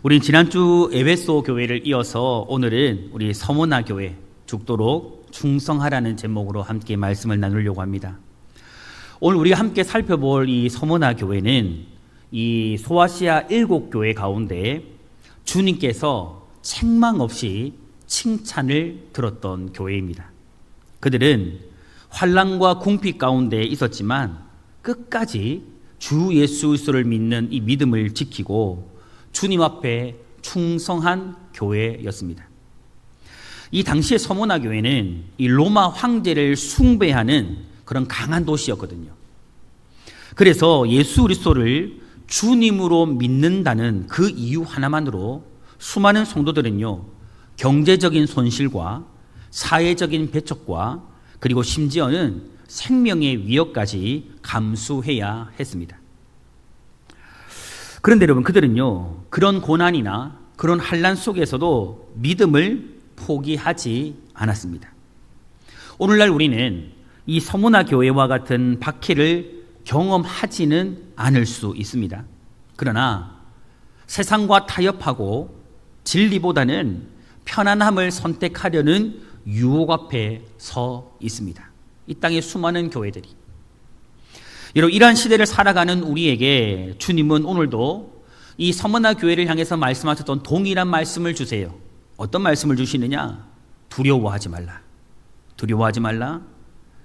우린 지난주 에베소 교회를 이어서 오늘은 우리 서모나 교회 죽도록 충성하라는 제목으로 함께 말씀을 나누려고 합니다. 오늘 우리가 함께 살펴볼 이 서모나 교회는 이 소아시아 7교회 가운데 주님께서 책망 없이 칭찬을 들었던 교회입니다. 그들은 환난과 궁핍 가운데 있었지만 끝까지 주 예수 그리스도를 믿는 이 믿음을 지키고 주님 앞에 충성한 교회였습니다. 이 당시의 서모나 교회는 이 로마 황제를 숭배하는 그런 강한 도시였거든요. 그래서 예수 그리스도를 주님으로 믿는다는 그 이유 하나만으로 수많은 성도들은요, 경제적인 손실과 사회적인 배척과 그리고 심지어는 생명의 위협까지 감수해야 했습니다. 그런데 여러분, 그들은요, 그런 고난이나 그런 환난 속에서도 믿음을 포기하지 않았습니다. 오늘날 우리는 이 서모나 교회와 같은 박해를 경험하지는 않을 수 있습니다. 그러나 세상과 타협하고 진리보다는 편안함을 선택하려는 유혹 앞에 서 있습니다. 이 땅의 수많은 교회들이. 여러분, 이러한 시대를 살아가는 우리에게 주님은 오늘도 이 서모나 교회를 향해서 말씀하셨던 동일한 말씀을 주세요. 어떤 말씀을 주시느냐? 두려워하지 말라. 두려워하지 말라.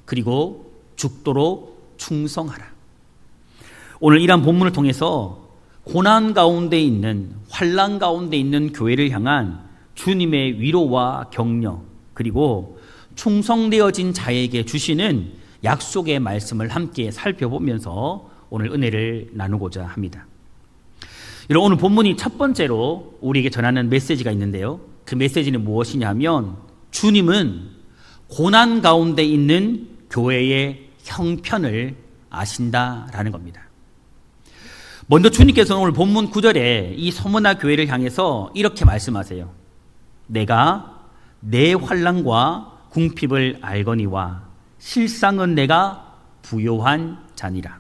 그리고 죽도록 충성하라. 오늘 이러한 본문을 통해서 고난 가운데 있는, 환난 가운데 있는 교회를 향한 주님의 위로와 격려, 그리고 충성되어진 자에게 주시는 약속의 말씀을 함께 살펴보면서 오늘 은혜를 나누고자 합니다. 여러분, 오늘 본문이 첫 번째로 우리에게 전하는 메시지가 있는데요. 그 메시지는 무엇이냐 하면 주님은 고난 가운데 있는 교회의 형편을 아신다라는 겁니다. 먼저 주님께서는 오늘 본문 9절에 이 서모나 교회를 향해서 이렇게 말씀하세요. 내가 내 환난과 궁핍을 알거니와 실상은 내가 부요한 자니라.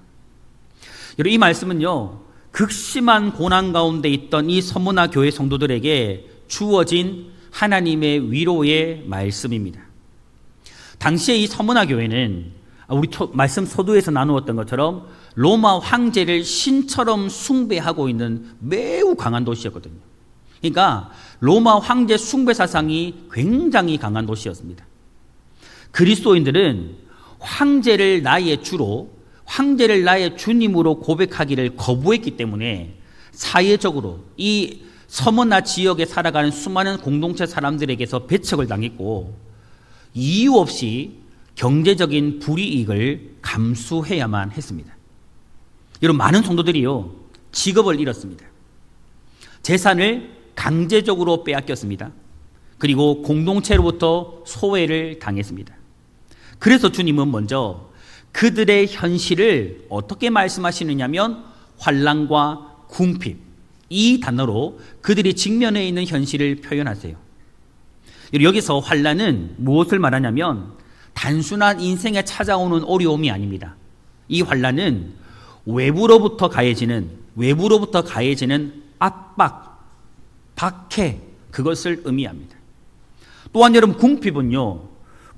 여러분, 이 말씀은요, 극심한 고난 가운데 있던 이 서모나 교회 성도들에게 주어진 하나님의 위로의 말씀입니다. 당시에 이 서모나 교회는 우리 말씀 서두에서 나누었던 것처럼 로마 황제를 신처럼 숭배하고 있는 매우 강한 도시였거든요. 그러니까 로마 황제 숭배 사상이 굉장히 강한 도시였습니다. 그리스도인들은 황제를 나의 주로, 황제를 나의 주님으로 고백하기를 거부했기 때문에 사회적으로 이 서머나 지역에 살아가는 수많은 공동체 사람들에게서 배척을 당했고 이유 없이 경제적인 불이익을 감수해야만 했습니다. 여러분, 많은 성도들이요, 직업을 잃었습니다. 재산을 강제적으로 빼앗겼습니다. 그리고 공동체로부터 소외를 당했습니다. 그래서 주님은 먼저 그들의 현실을 어떻게 말씀하시느냐면 환난과 궁핍, 이 단어로 그들이 직면해 있는 현실을 표현하세요. 여기서 환난은 무엇을 말하냐면 단순한 인생에 찾아오는 어려움이 아닙니다. 이 환난은 외부로부터 가해지는 압박, 박해, 그것을 의미합니다. 또한 여러분, 궁핍은요,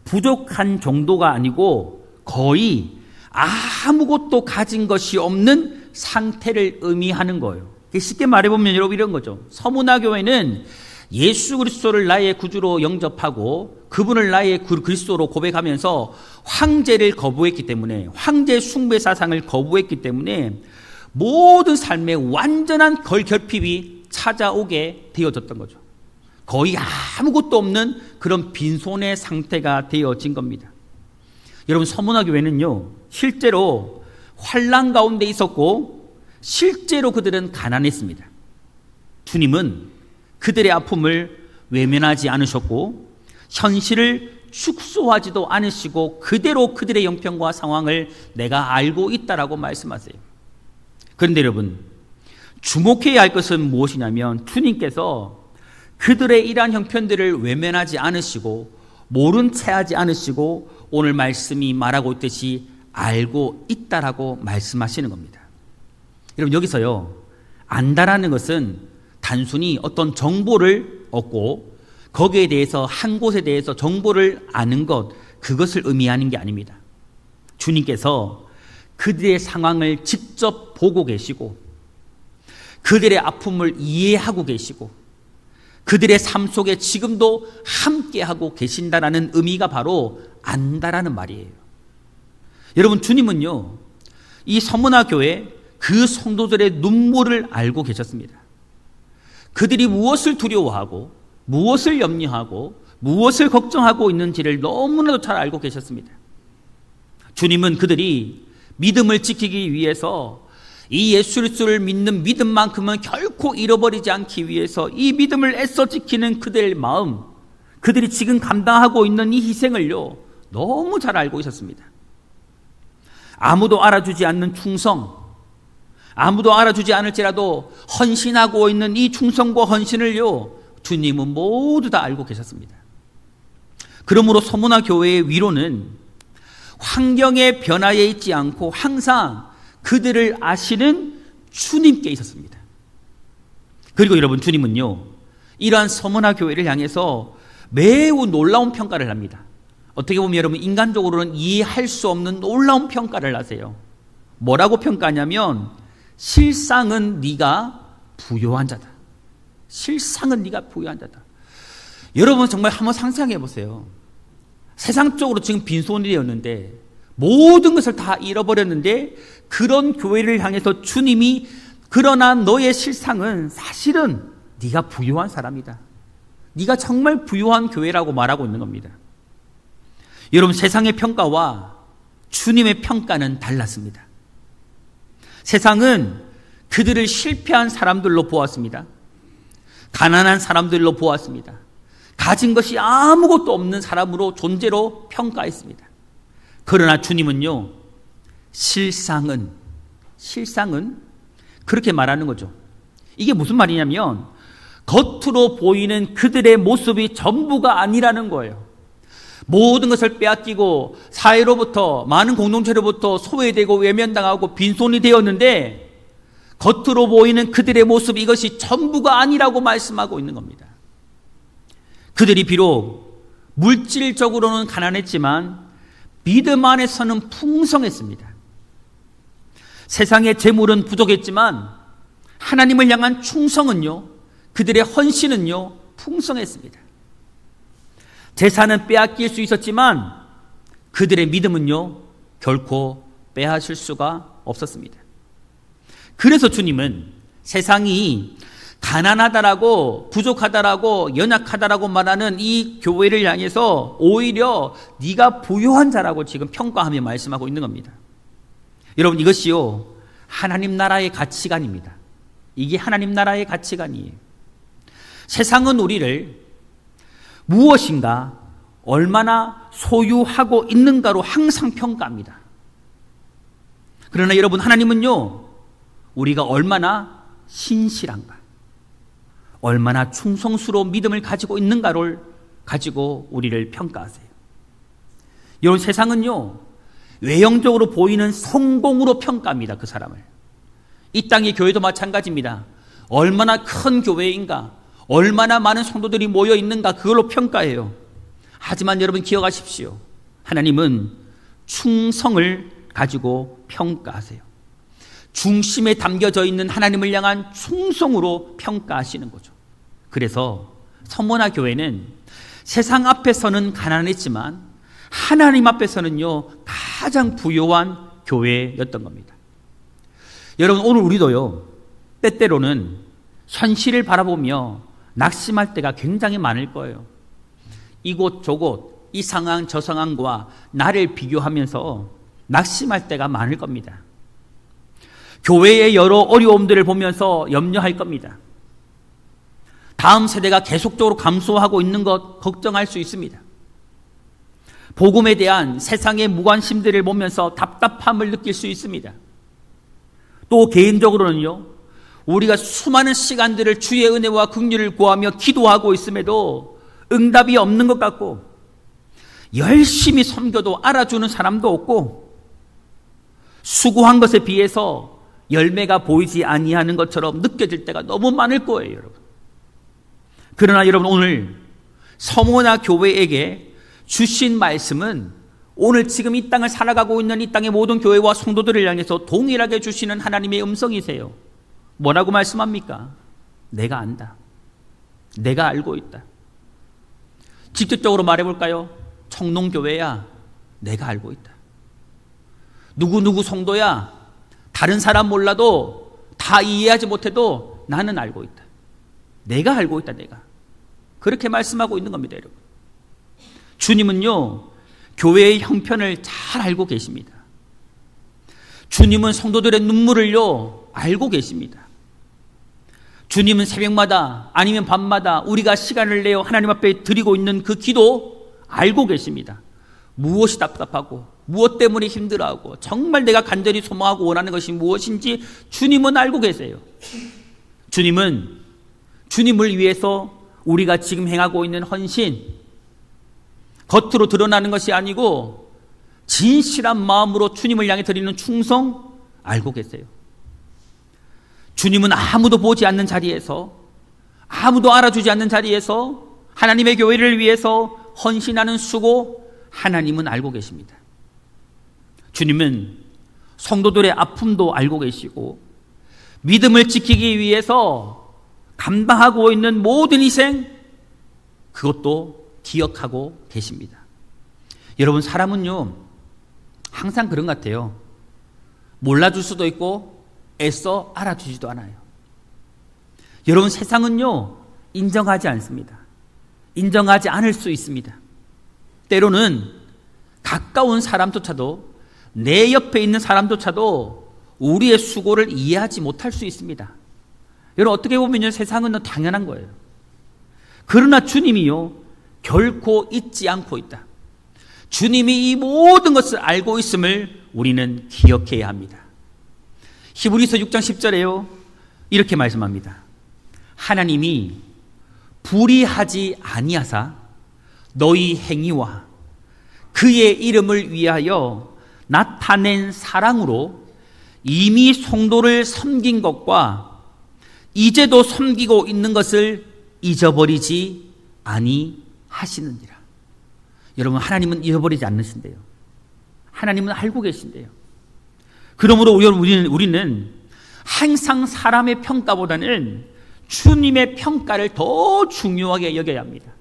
부족한 정도가 아니고 거의 아무것도 가진 것이 없는 상태를 의미하는 거예요. 쉽게 말해보면 여러분, 이런 거죠. 서모나 교회는 예수 그리스도를 나의 구주로 영접하고 그분을 나의 그리스도로 고백하면서 황제를 거부했기 때문에, 황제 숭배 사상을 거부했기 때문에 모든 삶에 완전한 결핍이 찾아오게 되어졌던 거죠. 거의 아무것도 없는 그런 빈손의 상태가 되어진 겁니다. 여러분, 서모나 교회는요, 실제로 환난 가운데 있었고 실제로 그들은 가난했습니다. 주님은 그들의 아픔을 외면하지 않으셨고 현실을 축소하지도 않으시고 그대로 그들의 형편과 상황을 내가 알고 있다라고 말씀하세요. 그런데 여러분, 주목해야 할 것은 무엇이냐면 주님께서 그들의 이러한 형편들을 외면하지 않으시고 모른 채 하지 않으시고 오늘 말씀이 말하고 있듯이 알고 있다라고 말씀하시는 겁니다. 여러분, 여기서요, 안다라는 것은 단순히 어떤 정보를 얻고 거기에 대해서 한 곳에 대해서 정보를 아는 것, 그것을 의미하는 게 아닙니다. 주님께서 그들의 상황을 직접 보고 계시고 그들의 아픔을 이해하고 계시고 그들의 삶 속에 지금도 함께하고 계신다라는 의미가 바로 안다라는 말이에요. 여러분, 주님은요, 이 서문화 교회 그 성도들의 눈물을 알고 계셨습니다. 그들이 무엇을 두려워하고 무엇을 염려하고 무엇을 걱정하고 있는지를 너무나도 잘 알고 계셨습니다. 주님은 그들이 믿음을 지키기 위해서 이 예수 그리스도를 믿는 믿음만큼은 결코 잃어버리지 않기 위해서 이 믿음을 애써 지키는 그들의 마음, 그들이 지금 감당하고 있는 이 희생을요, 너무 잘 알고 있었습니다. 아무도 알아주지 않는 충성, 아무도 알아주지 않을지라도 헌신하고 있는 이 충성과 헌신을요, 주님은 모두 다 알고 계셨습니다. 그러므로 서문화 교회의 위로는 환경의 변화에 있지 않고 항상 그들을 아시는 주님께 있었습니다. 그리고 여러분, 주님은요, 이러한 서문화 교회를 향해서 매우 놀라운 평가를 합니다. 어떻게 보면 여러분, 인간적으로는 이해할 수 없는 놀라운 평가를 하세요. 뭐라고 평가하냐면 실상은 네가 부요한 자다. 실상은 네가 부요한 자다. 여러분, 정말 한번 상상해 보세요. 세상적으로 지금 빈손이 되었는데 모든 것을 다 잃어버렸는데 그런 교회를 향해서 주님이 그러나 너의 실상은 사실은 네가 부요한 사람이다. 네가 정말 부요한 교회라고 말하고 있는 겁니다. 여러분, 세상의 평가와 주님의 평가는 달랐습니다. 세상은 그들을 실패한 사람들로 보았습니다. 가난한 사람들로 보았습니다. 가진 것이 아무것도 없는 사람으로 존재로 평가했습니다. 그러나 주님은요, 실상은 그렇게 말하는 거죠. 이게 무슨 말이냐면 겉으로 보이는 그들의 모습이 전부가 아니라는 거예요. 모든 것을 빼앗기고 사회로부터, 많은 공동체로부터 소외되고 외면당하고 빈손이 되었는데 겉으로 보이는 그들의 모습, 이것이 전부가 아니라고 말씀하고 있는 겁니다. 그들이 비록 물질적으로는 가난했지만 믿음 안에서는 풍성했습니다. 세상의 재물은 부족했지만 하나님을 향한 충성은요, 그들의 헌신은요, 풍성했습니다. 재산은 빼앗길 수 있었지만 그들의 믿음은요, 결코 빼앗을 수가 없었습니다. 그래서 주님은 세상이 가난하다라고, 부족하다라고, 연약하다라고 말하는 이 교회를 향해서 오히려 네가 부요한 자라고 지금 평가하며 말씀하고 있는 겁니다. 여러분, 이것이요, 하나님 나라의 가치관입니다. 이게 하나님 나라의 가치관이에요. 세상은 우리를 무엇인가, 얼마나 소유하고 있는가로 항상 평가합니다. 그러나 여러분, 하나님은요, 우리가 얼마나 신실한가, 얼마나 충성스러운 믿음을 가지고 있는가를 가지고 우리를 평가하세요. 여러분, 세상은요, 외형적으로 보이는 성공으로 평가합니다. 그 사람을. 이 땅의 교회도 마찬가지입니다. 얼마나 큰 교회인가, 얼마나 많은 성도들이 모여 있는가, 그걸로 평가해요. 하지만 여러분, 기억하십시오. 하나님은 충성을 가지고 평가하세요. 중심에 담겨져 있는 하나님을 향한 충성으로 평가하시는 거죠. 그래서 서문화 교회는 세상 앞에서는 가난했지만 하나님 앞에서는요, 가장 부요한 교회였던 겁니다. 여러분, 오늘 우리도요, 때때로는 현실을 바라보며 낙심할 때가 굉장히 많을 거예요. 이곳 저곳, 이 상황 저 상황과 나를 비교하면서 낙심할 때가 많을 겁니다. 교회의 여러 어려움들을 보면서 염려할 겁니다. 다음 세대가 계속적으로 감소하고 있는 것 걱정할 수 있습니다. 복음에 대한 세상의 무관심들을 보면서 답답함을 느낄 수 있습니다. 또 개인적으로는요, 우리가 수많은 시간들을 주의 은혜와 긍휼을 구하며 기도하고 있음에도 응답이 없는 것 같고, 열심히 섬겨도 알아주는 사람도 없고, 수고한 것에 비해서 열매가 보이지 아니하는 것처럼 느껴질 때가 너무 많을 거예요, 여러분. 그러나 여러분, 오늘 서모나 교회에게 주신 말씀은 오늘 지금 이 땅을 살아가고 있는 이 땅의 모든 교회와 성도들을 향해서 동일하게 주시는 하나님의 음성이세요. 뭐라고 말씀합니까? 내가 안다. 내가 알고 있다. 직접적으로 말해볼까요? 청농교회야, 내가 알고 있다. 누구 성도야, 다른 사람 몰라도 다 이해하지 못해도 나는 알고 있다. 내가 알고 있다, 내가. 그렇게 말씀하고 있는 겁니다, 여러분. 주님은요, 교회의 형편을 잘 알고 계십니다. 주님은 성도들의 눈물을요, 알고 계십니다. 주님은 새벽마다 아니면 밤마다 우리가 시간을 내어 하나님 앞에 드리고 있는 그 기도 알고 계십니다. 무엇이 답답하고 무엇 때문에 힘들어하고 정말 내가 간절히 소망하고 원하는 것이 무엇인지 주님은 알고 계세요. 주님은 주님을 위해서 우리가 지금 행하고 있는 헌신, 겉으로 드러나는 것이 아니고 진실한 마음으로 주님을 향해 드리는 충성 알고 계세요. 주님은 아무도 보지 않는 자리에서, 아무도 알아주지 않는 자리에서 하나님의 교회를 위해서 헌신하는 수고 하나님은 알고 계십니다. 주님은 성도들의 아픔도 알고 계시고 믿음을 지키기 위해서 감당하고 있는 모든 희생, 그것도 기억하고 계십니다. 여러분, 사람은요 항상 그런 것 같아요. 몰라줄 수도 있고 애써 알아주지도 않아요. 여러분, 세상은요 인정하지 않습니다. 인정하지 않을 수 있습니다. 때로는 가까운 사람조차도, 내 옆에 있는 사람조차도 우리의 수고를 이해하지 못할 수 있습니다. 여러분, 어떻게 보면 세상은 당연한 거예요. 그러나 주님이요 결코 잊지 않고 있다. 주님이 이 모든 것을 알고 있음을 우리는 기억해야 합니다. 히브리서 6장 10절에요 이렇게 말씀합니다. 하나님이 불의하지 아니하사 너희 행위와 그의 이름을 위하여 나타낸 사랑으로 이미 성도를 섬긴 것과 이제도 섬기고 있는 것을 잊어버리지 아니하시느니라. 여러분, 하나님은 잊어버리지 않으신대요. 하나님은 알고 계신대요. 그러므로 우리는 항상 사람의 평가보다는 주님의 평가를 더 중요하게 여겨야 합니다.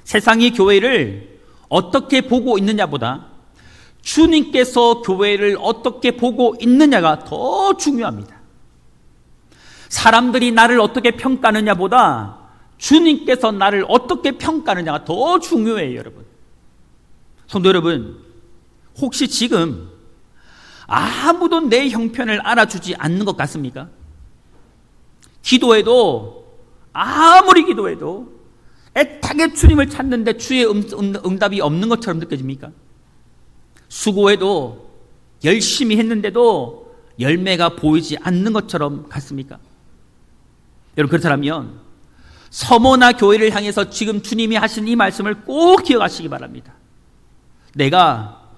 세상이 교회를 어떻게 보고 있느냐보다 주님께서 교회를 어떻게 보고 있느냐가 더 중요합니다. 사람들이 나를 어떻게 평가하느냐보다 주님께서 나를 어떻게 평가하느냐가 더 중요해요, 여러분. 성도 여러분, 혹시 지금 아무도 내 형편을 알아주지 않는 것 같습니까? 기도해도, 아무리 기도해도 애타게 주님을 찾는데 주의 응답이 없는 것처럼 느껴집니까? 수고해도, 열심히 했는데도 열매가 보이지 않는 것처럼 같습니까? 여러분, 그렇다면 서모나 교회를 향해서 지금 주님이 하신 이 말씀을 꼭 기억하시기 바랍니다. 내가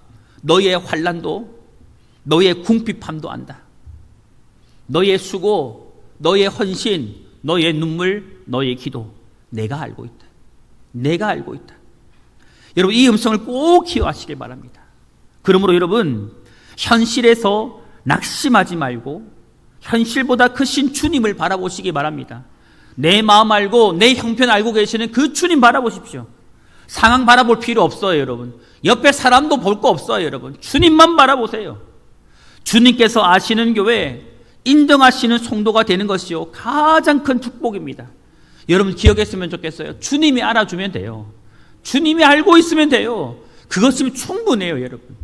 너희의 환난도, 너희의 궁핍함도 안다. 너희의 수고, 너희의 헌신, 너희의 눈물, 너희의 기도, 내가 알고 있다. 내가 알고 있다. 여러분, 이 음성을 꼭 기억하시길 바랍니다. 그러므로 여러분, 현실에서 낙심하지 말고 현실보다 크신 주님을 바라보시기 바랍니다. 내 마음 알고 내 형편 알고 계시는 그 주님 바라보십시오. 상황 바라볼 필요 없어요, 여러분. 옆에 사람도 볼 거 없어요, 여러분. 주님만 바라보세요. 주님께서 아시는 교회, 인정하시는 성도가 되는 것이요 가장 큰 축복입니다. 여러분, 기억했으면 좋겠어요. 주님이 알아주면 돼요. 주님이 알고 있으면 돼요. 그것이면 충분해요, 여러분.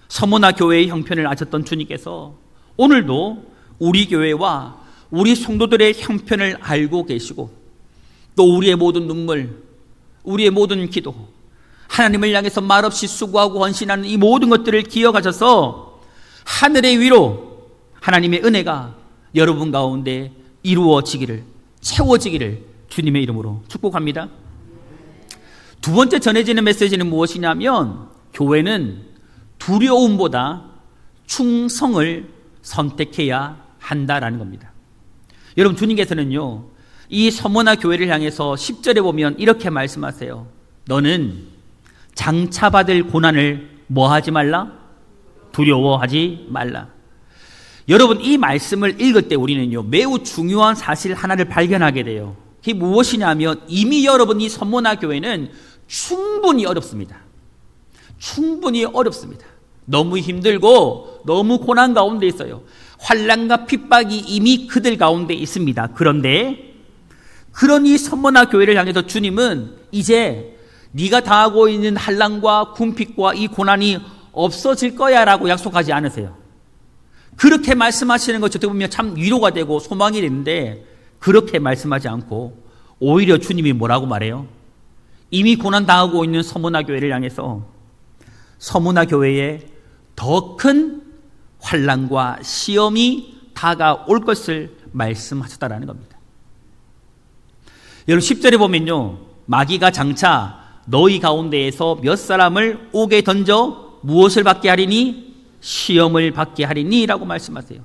서모나 교회의 형편을 아셨던 주님께서 오늘도 우리 교회와 우리 성도들의 형편을 알고 계시고 또 우리의 모든 눈물, 우리의 모든 기도, 하나님을 향해서 말없이 수고하고 헌신하는 이 모든 것들을 기억하셔서 하늘의 위로 하나님의 은혜가 여러분 가운데 이루어지기를, 채워지기를 주님의 이름으로 축복합니다. 두 번째 전해지는 메시지는 무엇이냐면 교회는 두려움보다 충성을 선택해야 한다라는 겁니다. 여러분, 주님께서는요, 이 서머나 교회를 향해서 10절에 보면 이렇게 말씀하세요. 너는 장차 받을 고난을 뭐 하지 말라? 두려워하지 말라. 여러분, 이 말씀을 읽을 때 우리는요, 매우 중요한 사실 하나를 발견하게 돼요. 그게 무엇이냐면 이미 여러분 이 서머나 교회는 충분히 어렵습니다. 충분히 어렵습니다. 너무 힘들고 너무 고난 가운데 있어요. 환난과 핍박이 이미 그들 가운데 있습니다. 그런데 그런 이 서머나 교회를 향해서 주님은 이제 네가 당하고 있는 환난과 궁핍과 이 고난이 없어질 거야 라고 약속하지 않으세요. 그렇게 말씀하시는 것 어떻게 보면 참 위로가 되고 소망이 되는데 그렇게 말씀하지 않고 오히려 주님이 뭐라고 말해요? 이미 고난 당하고 있는 서머나 교회를 향해서 서머나 교회에 더 큰 환난과 시험이 다가올 것을 말씀하셨다라는 겁니다. 여러분 10절에 보면요, 마귀가 장차 너희 가운데에서 몇 사람을 옥에 던져 무엇을 받게 하리니? 시험을 받게 하리니 라고 말씀하세요.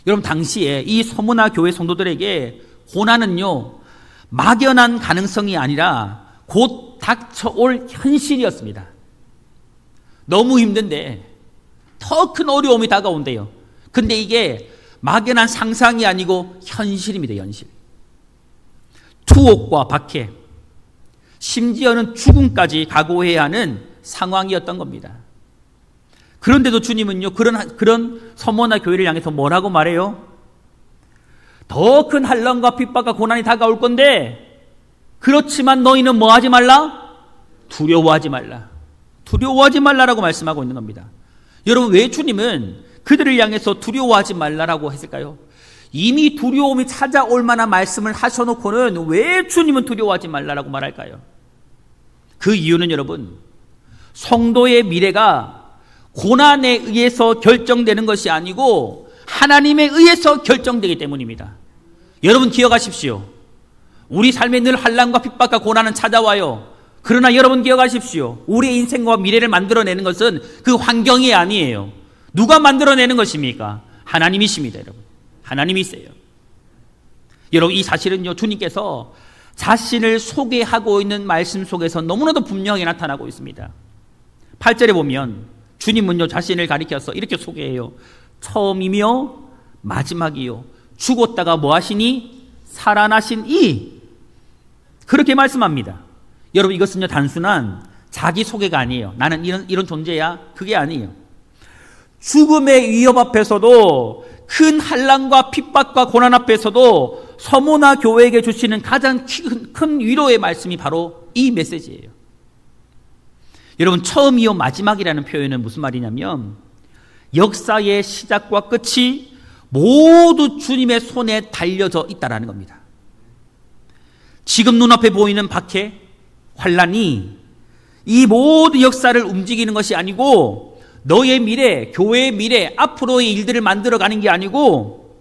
여러분, 당시에 이 서머나 교회 성도들에게 고난은요, 막연한 가능성이 아니라 곧 닥쳐올 현실이었습니다. 너무 힘든데 더 큰 어려움이 다가온대요. 근데 이게 막연한 상상이 아니고 현실입니다. 현실. 투옥과 박해, 심지어는 죽음까지 각오해야 하는 상황이었던 겁니다. 그런데도 주님은요, 그런 서머나 교회를 향해서 뭐라고 말해요? 더 큰 환난과 핍박과 고난이 다가올 건데, 그렇지만 너희는 뭐 하지 말라? 두려워하지 말라. 두려워하지 말라라고 말씀하고 있는 겁니다. 여러분, 왜 주님은 그들을 향해서 두려워하지 말라라고 했을까요? 이미 두려움이 찾아올 만한 말씀을 하셔놓고는 왜 주님은 두려워하지 말라라고 말할까요? 그 이유는 여러분, 성도의 미래가 고난에 의해서 결정되는 것이 아니고 하나님에 의해서 결정되기 때문입니다. 여러분 기억하십시오. 우리 삶에 늘 환난과 핍박과 고난은 찾아와요. 그러나 여러분 기억하십시오. 우리의 인생과 미래를 만들어내는 것은 그 환경이 아니에요. 누가 만들어내는 것입니까? 하나님이십니다. 여러분, 하나님이세요. 여러분, 이 사실은요, 주님께서 자신을 소개하고 있는 말씀 속에서 너무나도 분명히 나타나고 있습니다. 8절에 보면 주님은요, 자신을 가리켜서 이렇게 소개해요. 처음이며 마지막이요, 죽었다가 뭐 하시니? 살아나신 이. 그렇게 말씀합니다. 여러분, 이것은요, 단순한 자기소개가 아니에요. 나는 이런 존재야. 그게 아니에요. 죽음의 위협 앞에서도, 큰 환난과 핍박과 고난 앞에서도 서머나 교회에게 주시는 가장 큰 위로의 말씀이 바로 이 메시지예요. 여러분, 처음이요 마지막이라는 표현은 무슨 말이냐면 역사의 시작과 끝이 모두 주님의 손에 달려져 있다라는 겁니다. 지금 눈앞에 보이는 박해, 환난이 이 모든 역사를 움직이는 것이 아니고 너의 미래, 교회의 미래, 앞으로의 일들을 만들어가는 게 아니고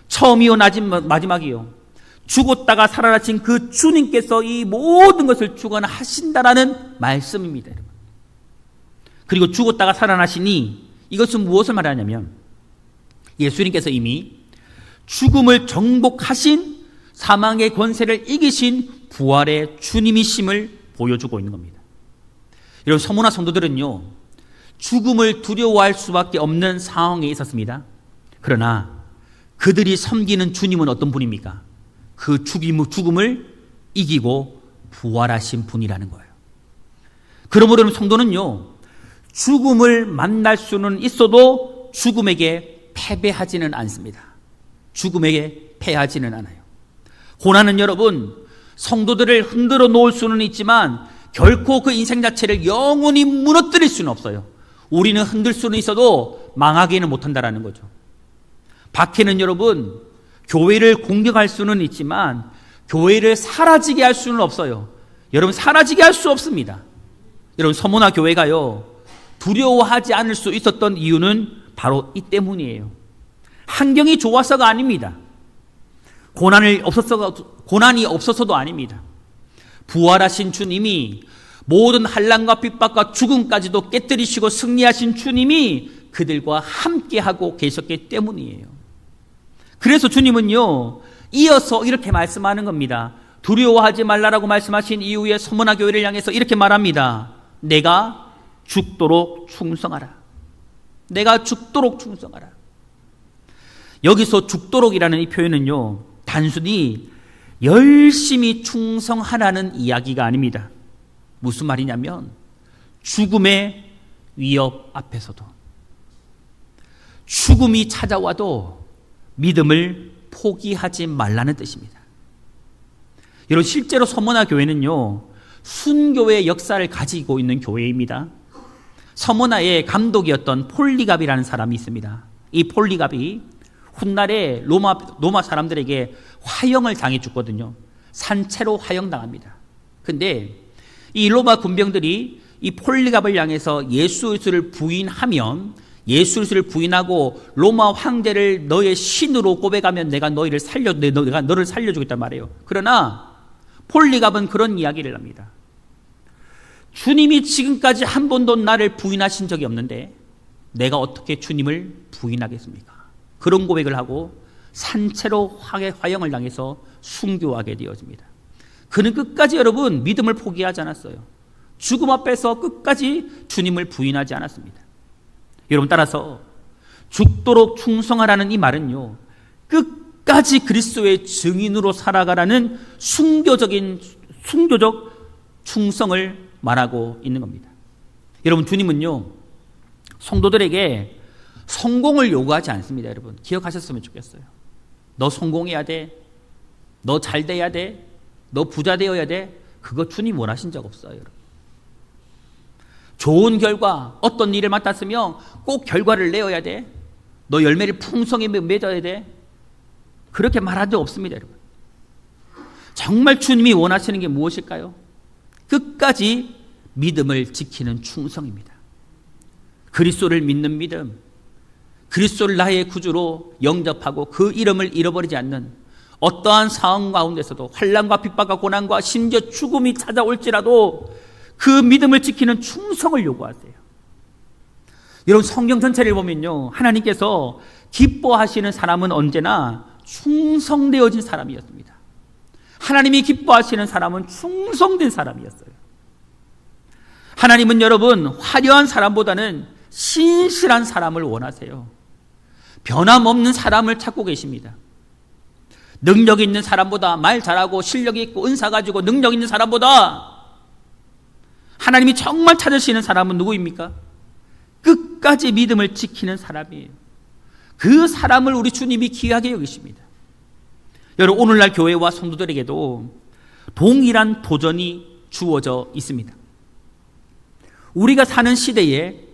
처음이요 마지막이요, 죽었다가 살아나신 그 주님께서 이 모든 것을 주관하신다라는 말씀입니다. 그리고 죽었다가 살아나시니 이것은 무엇을 말하냐면 예수님께서 이미 죽음을 정복하신, 사망의 권세를 이기신 부활의 주님이심을 보여주고 있는 겁니다. 여러분, 서머나 성도들은요, 죽음을 두려워할 수밖에 없는 상황에 있었습니다. 그러나 그들이 섬기는 주님은 어떤 분입니까? 그 죽음을 이기고 부활하신 분이라는 거예요. 그러므로 성도는요, 죽음을 만날 수는 있어도 죽음에게 패배하지는 않습니다. 죽음에게 패하지는 않아요. 고난은 여러분, 성도들을 흔들어 놓을 수는 있지만 결코 그 인생 자체를 영원히 무너뜨릴 수는 없어요. 우리는 흔들 수는 있어도 망하게는 못한다라는 거죠. 박해는 여러분, 교회를 공격할 수는 있지만 교회를 사라지게 할 수는 없어요. 여러분, 사라지게 할 수 없습니다. 여러분, 서머나 교회가요, 두려워하지 않을 수 있었던 이유는 바로 이 때문이에요. 환경이 좋아서가 아닙니다. 고난이 없어서도 아닙니다. 부활하신 주님이 모든 환난과 핍박과 죽음까지도 깨뜨리시고 승리하신 주님이 그들과 함께하고 계셨기 때문이에요. 그래서 주님은요, 이어서 이렇게 말씀하는 겁니다. 두려워하지 말라라고 말씀하신 이후에 서문화 교회를 향해서 이렇게 말합니다. 내가 죽도록 충성하라. 내가 죽도록 충성하라. 여기서 죽도록이라는 이 표현은요, 단순히 열심히 충성하라는 이야기가 아닙니다. 무슨 말이냐면 죽음의 위협 앞에서도, 죽음이 찾아와도 믿음을 포기하지 말라는 뜻입니다. 여러분, 실제로 서문화 교회는요, 순교의 역사를 가지고 있는 교회입니다. 서문화의 감독이었던 폴리갑이라는 사람이 있습니다. 이 폴리갑이 훗날에 로마 사람들에게 화형을 당해 죽거든요. 산채로 화형당합니다. 근데 이 로마 군병들이 이 폴리갑을 향해서 예수를 부인하면, 예수를 부인하고 로마 황제를 너의 신으로 고백하면 내가 너를 살려주겠단 말이에요. 그러나 폴리갑은 그런 이야기를 합니다. 주님이 지금까지 한 번도 나를 부인하신 적이 없는데 내가 어떻게 주님을 부인하겠습니까? 그런 고백을 하고 산채로 화형을 당해서 순교하게 되어집니다. 그는 끝까지 여러분 믿음을 포기하지 않았어요. 죽음 앞에서 끝까지 주님을 부인하지 않았습니다. 여러분, 따라서 죽도록 충성하라는 이 말은요, 끝까지 그리스도의 증인으로 살아가라는 순교적 충성을 말하고 있는 겁니다. 여러분, 주님은요, 성도들에게 성공을 요구하지 않습니다. 여러분, 기억하셨으면 좋겠어요. 너 성공해야 돼. 너 잘 돼야 돼. 너 부자 되어야 돼. 그거 주님 원하신 적 없어요. 여러분. 좋은 결과, 어떤 일을 맡았으면 꼭 결과를 내어야 돼. 너 열매를 풍성히 맺어야 돼. 그렇게 말한 적 없습니다. 여러분. 정말 주님이 원하시는 게 무엇일까요? 끝까지 믿음을 지키는 충성입니다. 그리스도를 믿는 믿음, 그리스도를 나의 구주로 영접하고 그 이름을 잃어버리지 않는, 어떠한 상황 가운데서도 환난과 핍박과 고난과 심지어 죽음이 찾아올지라도 그 믿음을 지키는 충성을 요구하세요. 여러분, 성경 전체를 보면요, 하나님께서 기뻐하시는 사람은 언제나 충성되어진 사람이었습니다. 하나님이 기뻐하시는 사람은 충성된 사람이었어요. 하나님은 여러분, 화려한 사람보다는 신실한 사람을 원하세요. 변함없는 사람을 찾고 계십니다. 능력 있는 사람보다, 말 잘하고 실력 있고 은사 가지고 능력 있는 사람보다 하나님이 정말 찾으시는 사람은 누구입니까? 끝까지 믿음을 지키는 사람이에요. 그 사람을 우리 주님이 귀하게 여기십니다. 여러분, 오늘날 교회와 성도들에게도 동일한 도전이 주어져 있습니다. 우리가 사는 시대에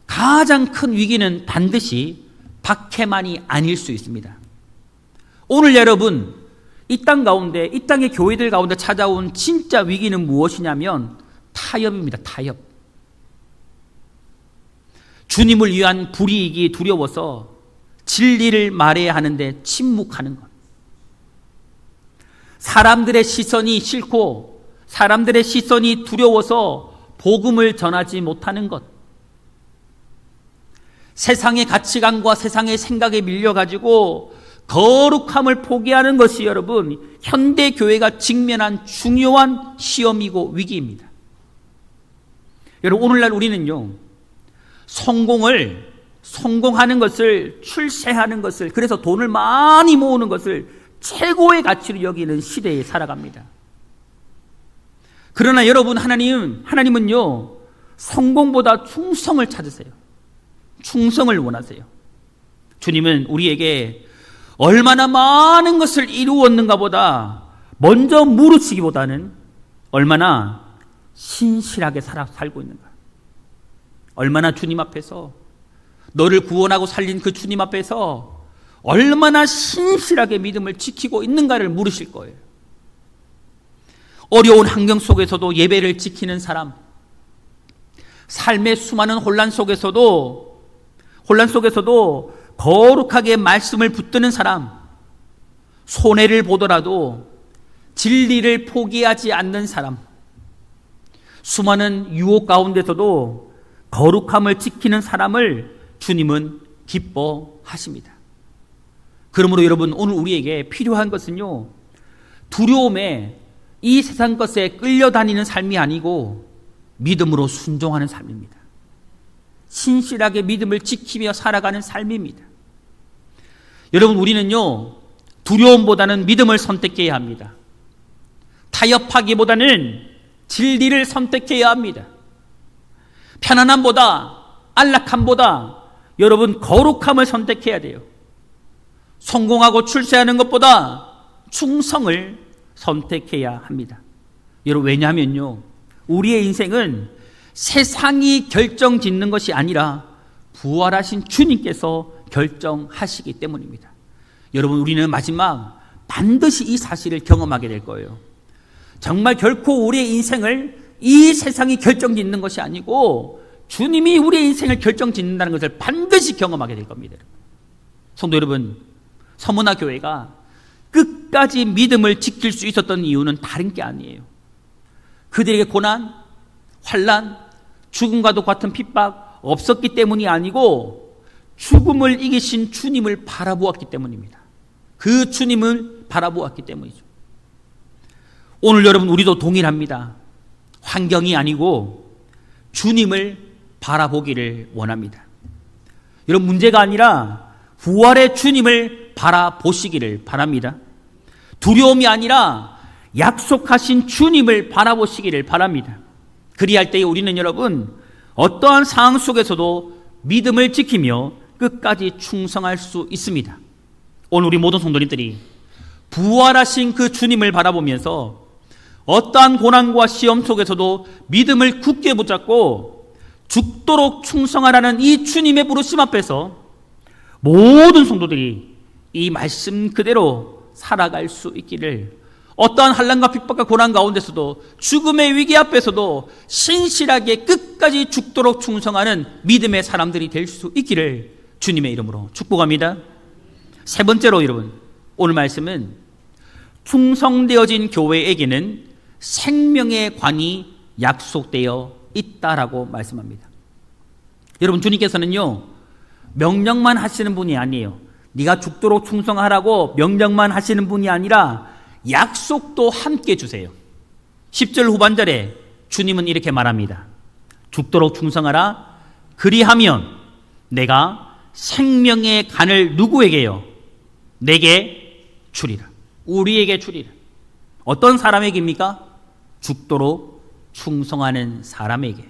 가장 큰 위기는 반드시 박해만이 아닐 수 있습니다. 오늘 여러분, 이 땅 가운데, 이 땅의 교회들 가운데 찾아온 진짜 위기는 무엇이냐면 타협입니다. 타협. 주님을 위한 불이익이 두려워서 진리를 말해야 하는데 침묵하는 것. 사람들의 시선이 싫고 사람들의 시선이 두려워서 복음을 전하지 못하는 것. 세상의 가치관과 세상의 생각에 밀려가지고 거룩함을 포기하는 것이 여러분, 현대 교회가 직면한 중요한 시험이고 위기입니다. 여러분, 오늘날 우리는요, 성공하는 것을, 출세하는 것을, 그래서 돈을 많이 모으는 것을 최고의 가치로 여기는 시대에 살아갑니다. 그러나 여러분, 하나님은요, 성공보다 충성을 찾으세요. 충성을 원하세요. 주님은 우리에게 얼마나 많은 것을 이루었는가 보다 먼저 물으시기보다는 얼마나 신실하게 살고 있는가, 얼마나 주님 앞에서, 너를 구원하고 살린 그 주님 앞에서 얼마나 신실하게 믿음을 지키고 있는가를 물으실 거예요. 어려운 환경 속에서도 예배를 지키는 사람, 삶의 수많은 혼란 속에서도 거룩하게 말씀을 붙드는 사람, 손해를 보더라도 진리를 포기하지 않는 사람, 수많은 유혹 가운데서도 거룩함을 지키는 사람을 주님은 기뻐하십니다. 그러므로 여러분, 오늘 우리에게 필요한 것은요, 두려움에 이 세상 것에 끌려다니는 삶이 아니고 믿음으로 순종하는 삶입니다. 신실하게 믿음을 지키며 살아가는 삶입니다. 여러분, 우리는요, 두려움보다는 믿음을 선택해야 합니다. 타협하기보다는 진리를 선택해야 합니다. 편안함보다, 안락함보다 여러분, 거룩함을 선택해야 돼요. 성공하고 출세하는 것보다 충성을 선택해야 합니다. 여러분, 왜냐하면요, 우리의 인생은 세상이 결정짓는 것이 아니라 부활하신 주님께서 결정하시기 때문입니다. 여러분, 우리는 마지막 반드시 이 사실을 경험하게 될 거예요. 정말 결코 우리의 인생을 이 세상이 결정짓는 것이 아니고 주님이 우리의 인생을 결정짓는다는 것을 반드시 경험하게 될 겁니다. 성도 여러분, 서문화 교회가 끝까지 믿음을 지킬 수 있었던 이유는 다른 게 아니에요. 그들에게 고난, 환난, 죽음과도 같은 핍박 없었기 때문이 아니고 죽음을 이기신 주님을 바라보았기 때문입니다. 그 주님을 바라보았기 때문이죠. 오늘 여러분, 우리도 동일합니다. 환경이 아니고 주님을 바라보기를 원합니다. 여러분, 문제가 아니라 부활의 주님을 바라보시기를 바랍니다. 두려움이 아니라 약속하신 주님을 바라보시기를 바랍니다. 그리할 때에 우리는 여러분, 어떠한 상황 속에서도 믿음을 지키며 끝까지 충성할 수 있습니다. 오늘 우리 모든 성도님들이 부활하신 그 주님을 바라보면서 어떠한 고난과 시험 속에서도 믿음을 굳게 붙잡고 죽도록 충성하라는 이 주님의 부르심 앞에서 모든 성도들이 이 말씀 그대로 살아갈 수 있기를, 어떠한 환난과 핍박과 고난 가운데서도 죽음의 위기 앞에서도 신실하게 끝까지 죽도록 충성하는 믿음의 사람들이 될 수 있기를 주님의 이름으로 축복합니다. 세 번째로 여러분, 오늘 말씀은 충성되어진 교회에게는 생명의 관이 약속되어 있다라고 말씀합니다. 여러분, 주님께서는요, 명령만 하시는 분이 아니에요. 네가 죽도록 충성하라고 명령만 하시는 분이 아니라 약속도 함께 주세요. 10절 후반절에 주님은 이렇게 말합니다. 죽도록 충성하라. 그리하면 내가 생명의 간을 누구에게요? 내게 주리라. 우리에게 주리라. 어떤 사람에게입니까? 죽도록 충성하는 사람에게.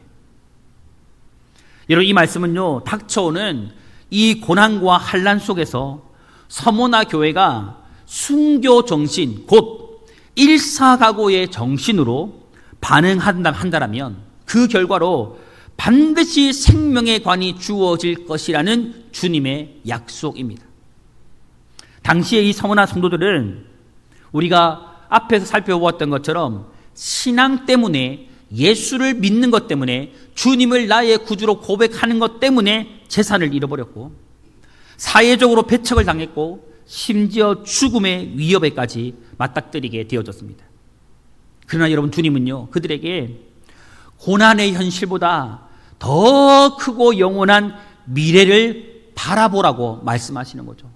여러분, 이 말씀은요, 닥쳐오는 이 고난과 환난 속에서 서문화 교회가 순교 정신, 곧 일사각오의 정신으로 반응한다면 그 결과로 반드시 생명의 관이 주어질 것이라는 주님의 약속입니다. 당시에 이 서문화 성도들은 우리가 앞에서 살펴보았던 것처럼 신앙 때문에, 예수를 믿는 것 때문에, 주님을 나의 구주로 고백하는 것 때문에 재산을 잃어버렸고 사회적으로 배척을 당했고 심지어 죽음의 위협에까지 맞닥뜨리게 되어졌습니다. 그러나 여러분, 주님은요, 그들에게 고난의 현실보다 더 크고 영원한 미래를 바라보라고 말씀하시는 거죠.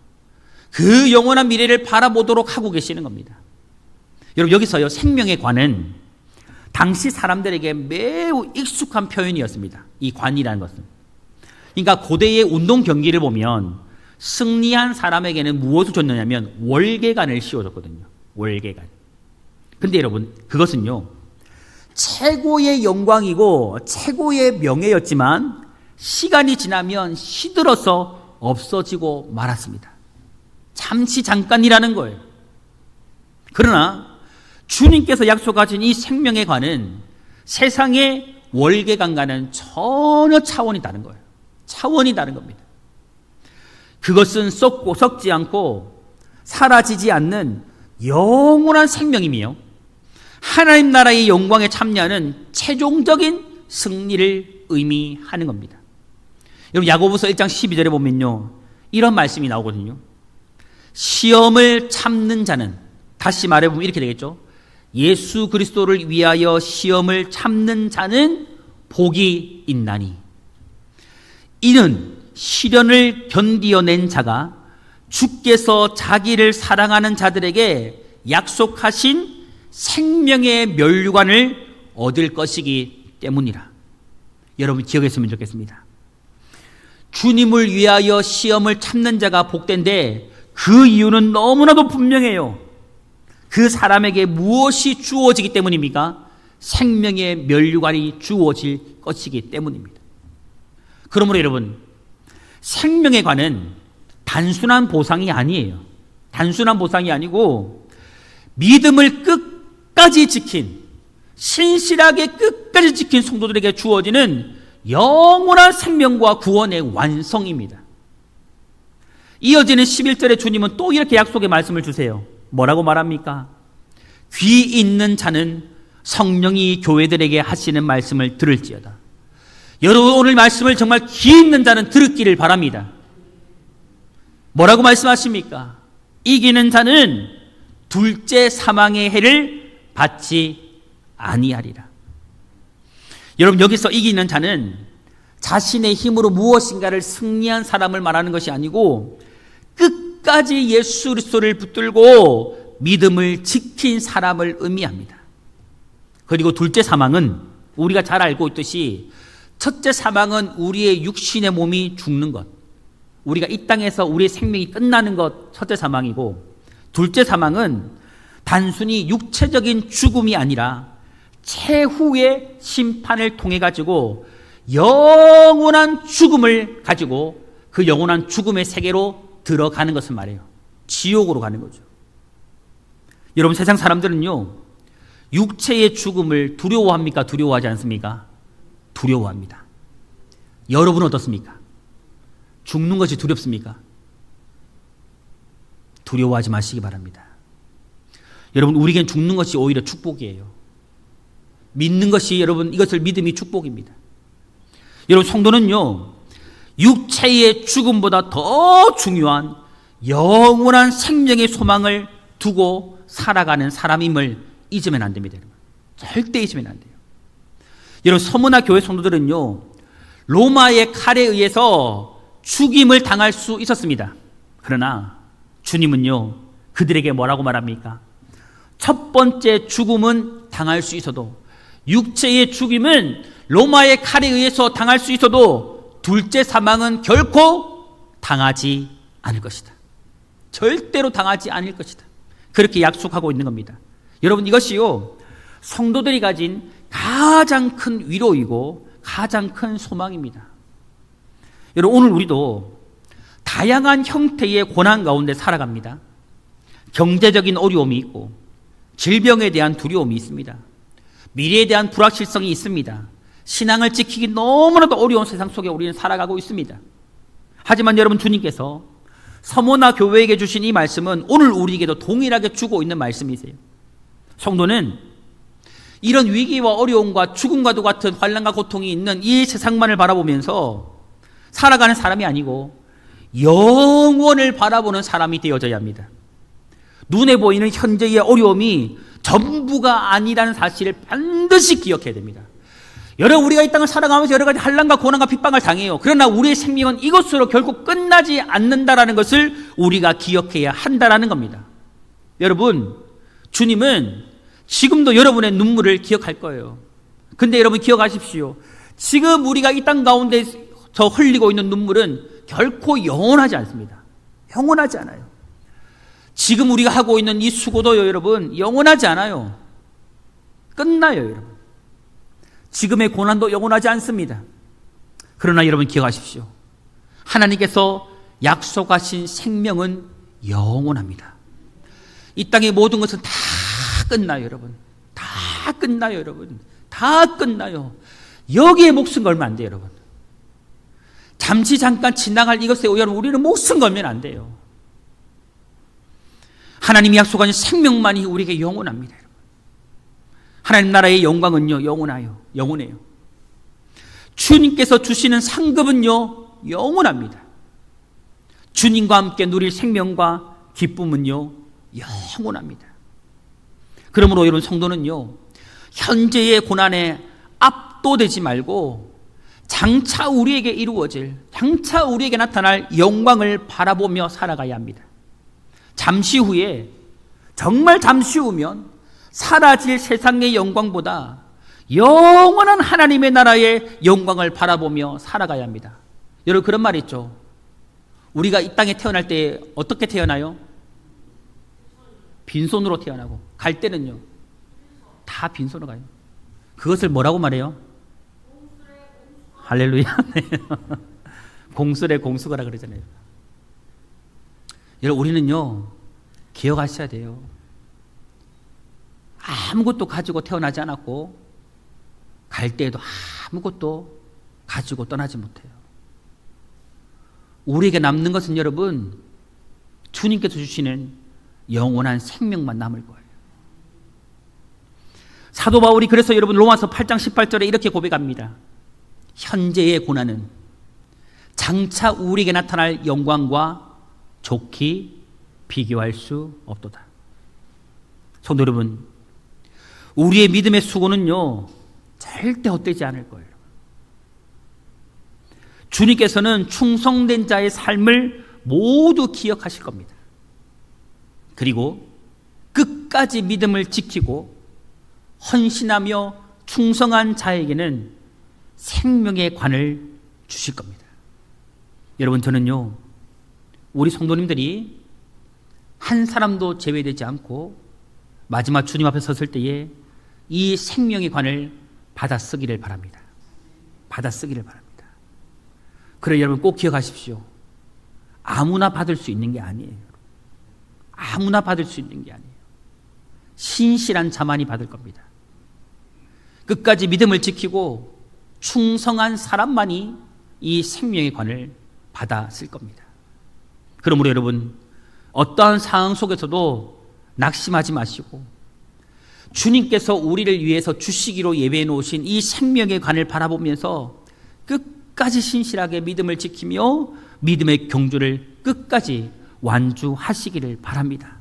그 영원한 미래를 바라보도록 하고 계시는 겁니다. 여러분, 여기서요, 생명의 관은 당시 사람들에게 매우 익숙한 표현이었습니다. 이 관이라는 것은. 그러니까 고대의 운동 경기를 보면 승리한 사람에게는 무엇을 줬느냐면 월계관을 씌워줬거든요. 월계관. 근데 여러분, 그것은요, 최고의 영광이고 최고의 명예였지만 시간이 지나면 시들어서 없어지고 말았습니다. 잠시 잠깐이라는 거예요. 그러나 주님께서 약속하신 이 생명의 관은 세상의 월계관과는 전혀 차원이 다른 거예요. 차원이 다른 겁니다. 그것은 썩고 썩지 않고 사라지지 않는 영원한 생명이며 하나님 나라의 영광에 참여하는 최종적인 승리를 의미하는 겁니다. 여러분, 야고보서 1장 12절에 보면요, 이런 말씀이 나오거든요. 시험을 참는 자는, 다시 말해보면 이렇게 되겠죠. 예수 그리스도를 위하여 시험을 참는 자는 복이 있나니 이는 시련을 견디어낸 자가 주께서 자기를 사랑하는 자들에게 약속하신 생명의 면류관을 얻을 것이기 때문이라. 여러분 기억했으면 좋겠습니다. 주님을 위하여 시험을 참는 자가 복된데 그 이유는 너무나도 분명해요. 그 사람에게 무엇이 주어지기 때문입니까? 생명의 면류관이 주어질 것이기 때문입니다. 그러므로 여러분, 생명의 관은 단순한 보상이 아니에요. 단순한 보상이 아니고 믿음을 끝까지 지킨, 신실하게 끝까지 지킨 성도들에게 주어지는 영원한 생명과 구원의 완성입니다. 이어지는 11절에 주님은 또 이렇게 약속의 말씀을 주세요. 뭐라고 말합니까? 귀 있는 자는 성령이 교회들에게 하시는 말씀을 들을지어다. 여러분 오늘 말씀을 정말 귀 있는 자는 들었기를 바랍니다. 뭐라고 말씀하십니까? 이기는 자는 둘째 사망의 해를 받지 아니하리라. 여러분 여기서 이기는 자는 자신의 힘으로 무엇인가를 승리한 사람을 말하는 것이 아니고 끝까지 예수 그리스도를 붙들고 믿음을 지킨 사람을 의미합니다. 그리고 둘째 사망은 우리가 잘 알고 있듯이 첫째 사망은 우리의 육신의 몸이 죽는 것, 우리가 이 땅에서 우리의 생명이 끝나는 것 첫째 사망이고, 둘째 사망은 단순히 육체적인 죽음이 아니라 최후의 심판을 통해 가지고 영원한 죽음을 가지고 그 영원한 죽음의 세계로 들어가는 것을 말해요. 지옥으로 가는 거죠. 여러분 세상 사람들은요 육체의 죽음을 두려워합니까? 두려워하지 않습니까? 두려워합니다. 여러분은 어떻습니까? 죽는 것이 두렵습니까? 두려워하지 마시기 바랍니다. 여러분 우리에겐 죽는 것이 오히려 축복이에요. 믿는 것이 여러분 이것을 믿음이 축복입니다. 여러분 성도는요 육체의 죽음보다 더 중요한 영원한 생명의 소망을 두고 살아가는 사람임을 잊으면 안 됩니다. 여러분. 절대 잊으면 안 돼요. 여러분 서문화 교회 성도들은요 로마의 칼에 의해서 죽임을 당할 수 있었습니다. 그러나 주님은요 그들에게 뭐라고 말합니까? 첫 번째 죽음은 당할 수 있어도, 육체의 죽임은 로마의 칼에 의해서 당할 수 있어도 둘째 사망은 결코 당하지 않을 것이다. 절대로 당하지 않을 것이다. 그렇게 약속하고 있는 겁니다. 여러분 이것이요 성도들이 가진 가장 큰 위로이고 가장 큰 소망입니다. 여러분 오늘 우리도 다양한 형태의 고난 가운데 살아갑니다. 경제적인 어려움이 있고 질병에 대한 두려움이 있습니다. 미래에 대한 불확실성이 있습니다. 신앙을 지키기 너무나도 어려운 세상 속에 우리는 살아가고 있습니다. 하지만 여러분 주님께서 서모나 교회에게 주신 이 말씀은 오늘 우리에게도 동일하게 주고 있는 말씀이세요. 성도는 이런 위기와 어려움과 죽음과도 같은 환난과 고통이 있는 이 세상만을 바라보면서 살아가는 사람이 아니고 영원을 바라보는 사람이 되어져야 합니다. 눈에 보이는 현재의 어려움이 전부가 아니라는 사실을 반드시 기억해야 됩니다. 여러분 우리가 이 땅을 살아가면서 여러 가지 환난과 고난과 핍박을 당해요. 그러나 우리의 생명은 이것으로 결코 끝나지 않는다라는 것을 우리가 기억해야 한다라는 겁니다. 여러분 주님은 지금도 여러분의 눈물을 기억할 거예요. 근데 여러분 기억하십시오. 지금 우리가 이 땅 가운데 저 흘리고 있는 눈물은 결코 영원하지 않습니다. 영원하지 않아요. 지금 우리가 하고 있는 이 수고도요 여러분 영원하지 않아요. 끝나요 여러분. 지금의 고난도 영원하지 않습니다. 그러나 여러분 기억하십시오. 하나님께서 약속하신 생명은 영원합니다. 이 땅의 모든 것은 다 끝나요 여러분. 다 끝나요 여러분. 다 끝나요. 여기에 목숨 걸면 안 돼요 여러분. 잠시 잠깐 지나갈 이것에 여러분 우리는 목숨 걸면 안 돼요. 하나님이 약속하신 생명만이 우리에게 영원합니다. 하나님 나라의 영광은요 영원해요. 주님께서 주시는 상급은요 영원합니다. 주님과 함께 누릴 생명과 기쁨은요 영원합니다. 그러므로 여러분 성도는요 현재의 고난에 압도되지 말고 장차 우리에게 이루어질, 장차 우리에게 나타날 영광을 바라보며 살아가야 합니다. 잠시 후에, 정말 잠시 후면 사라질 세상의 영광보다 영원한 하나님의 나라의 영광을 바라보며 살아가야 합니다. 여러분, 그런 말 있죠. 우리가 이 땅에 태어날 때 어떻게 태어나요? 빈손으로 태어나고, 갈 때는요 다 빈손으로 가요. 그것을 뭐라고 말해요? 할렐루야. 공술의 공수거라 그러잖아요. 여러분, 우리는요 기억하셔야 돼요. 아무것도 가지고 태어나지 않았고 갈 때에도 아무것도 가지고 떠나지 못해요. 우리에게 남는 것은 여러분, 주님께서 주시는 영원한 생명만 남을 거예요. 사도 바울이 그래서 여러분 로마서 8장 18절에 이렇게 고백합니다. 현재의 고난은 장차 우리에게 나타날 영광과 좋게 비교할 수 없도다. 성도 여러분, 우리의 믿음의 수고는요 절대 헛되지 않을 거예요. 주님께서는 충성된 자의 삶을 모두 기억하실 겁니다. 그리고 끝까지 믿음을 지키고 헌신하며 충성한 자에게는 생명의 관을 주실 겁니다. 여러분, 저는요 우리 성도님들이 한 사람도 제외되지 않고 마지막 주님 앞에 섰을 때에 이 생명의 관을 받아 쓰기를 바랍니다. 받아 쓰기를 바랍니다. 그래, 여러분 꼭 기억하십시오. 아무나 받을 수 있는 게 아니에요. 아무나 받을 수 있는 게 아니에요. 신실한 자만이 받을 겁니다. 끝까지 믿음을 지키고 충성한 사람만이 이 생명의 관을 받아 쓸 겁니다. 그러므로 여러분, 어떠한 상황 속에서도 낙심하지 마시고 주님께서 우리를 위해서 주시기로 예배해 놓으신 이 생명의 관을 바라보면서 끝까지 신실하게 믿음을 지키며 믿음의 경주를 끝까지 완주하시기를 바랍니다.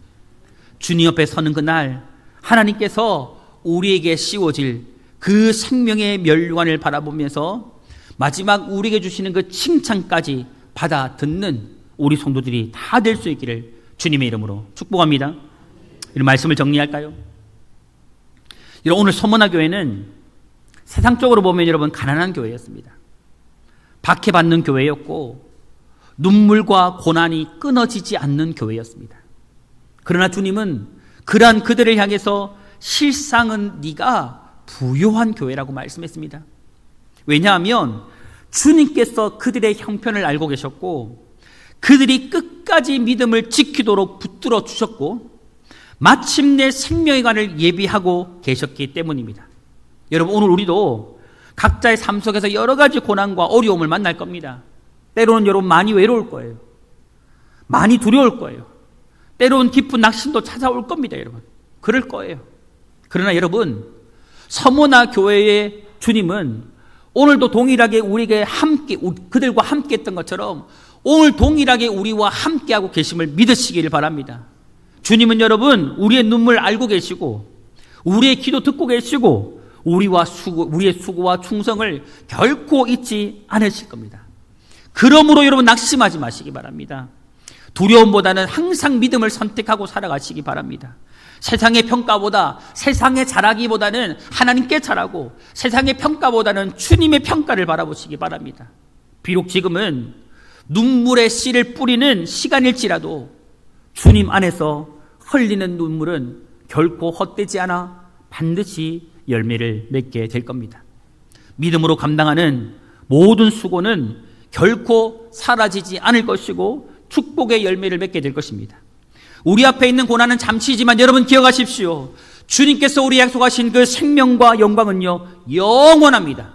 주님 옆에 서는 그날 하나님께서 우리에게 씌워질 그 생명의 멸관을 바라보면서 마지막 우리에게 주시는 그 칭찬까지 받아 듣는 우리 성도들이 다 될 수 있기를 주님의 이름으로 축복합니다. 이런 말씀을 정리할까요? 여러분, 오늘 소문화 교회는 세상적으로 보면 여러분 가난한 교회였습니다. 박해받는 교회였고 눈물과 고난이 끊어지지 않는 교회였습니다. 그러나 주님은 그러한 그들을 향해서 실상은 네가 부요한 교회라고 말씀했습니다. 왜냐하면 주님께서 그들의 형편을 알고 계셨고 그들이 끝까지 믿음을 지키도록 붙들어 주셨고 마침내 생명의 관을 예비하고 계셨기 때문입니다. 여러분, 오늘 우리도 각자의 삶 속에서 여러 가지 고난과 어려움을 만날 겁니다. 때로는 여러분 많이 외로울 거예요. 많이 두려울 거예요. 때로는 깊은 낙심도 찾아올 겁니다. 여러분, 그럴 거예요. 그러나 여러분, 서모나 교회의 주님은 오늘도 동일하게 우리에게 함께, 그들과 함께 했던 것처럼 오늘 동일하게 우리와 함께하고 계심을 믿으시기를 바랍니다. 주님은 여러분 우리의 눈물 알고 계시고 우리의 기도 듣고 계시고 우리의 수고와 충성을 결코 잊지 않으실 겁니다. 그러므로 여러분 낙심하지 마시기 바랍니다. 두려움보다는 항상 믿음을 선택하고 살아가시기 바랍니다. 세상의 평가보다, 세상의 잘하기보다는 하나님께 잘하고 세상의 평가보다는 주님의 평가를 바라보시기 바랍니다. 비록 지금은 눈물의 씨를 뿌리는 시간일지라도 주님 안에서 흘리는 눈물은 결코 헛되지 않아 반드시 열매를 맺게 될 겁니다. 믿음으로 감당하는 모든 수고는 결코 사라지지 않을 것이고 축복의 열매를 맺게 될 것입니다. 우리 앞에 있는 고난은 잠시지만 여러분 기억하십시오. 주님께서 우리 약속하신 그 생명과 영광은요 영원합니다.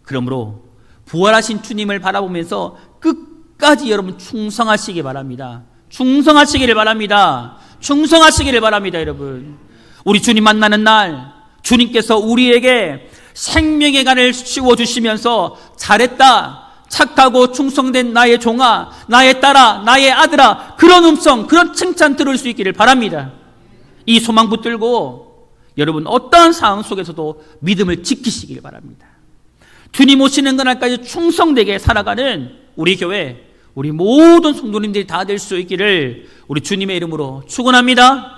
그러므로 부활하신 주님을 바라보면서 끝까지 여러분 충성하시기 바랍니다. 충성하시기를 바랍니다. 충성하시기를 바랍니다. 여러분, 우리 주님 만나는 날 주님께서 우리에게 생명의 간을 씌워주시면서 잘했다, 착하고 충성된 나의 종아, 나의 딸아, 나의 아들아, 그런 음성, 그런 칭찬 들을 수 있기를 바랍니다. 이 소망 붙들고 여러분 어떠한 상황 속에서도 믿음을 지키시길 바랍니다. 주님 오시는 그날까지 충성되게 살아가는 우리 교회, 우리 모든 성도님들이 다 될 수 있기를 우리 주님의 이름으로 축원합니다.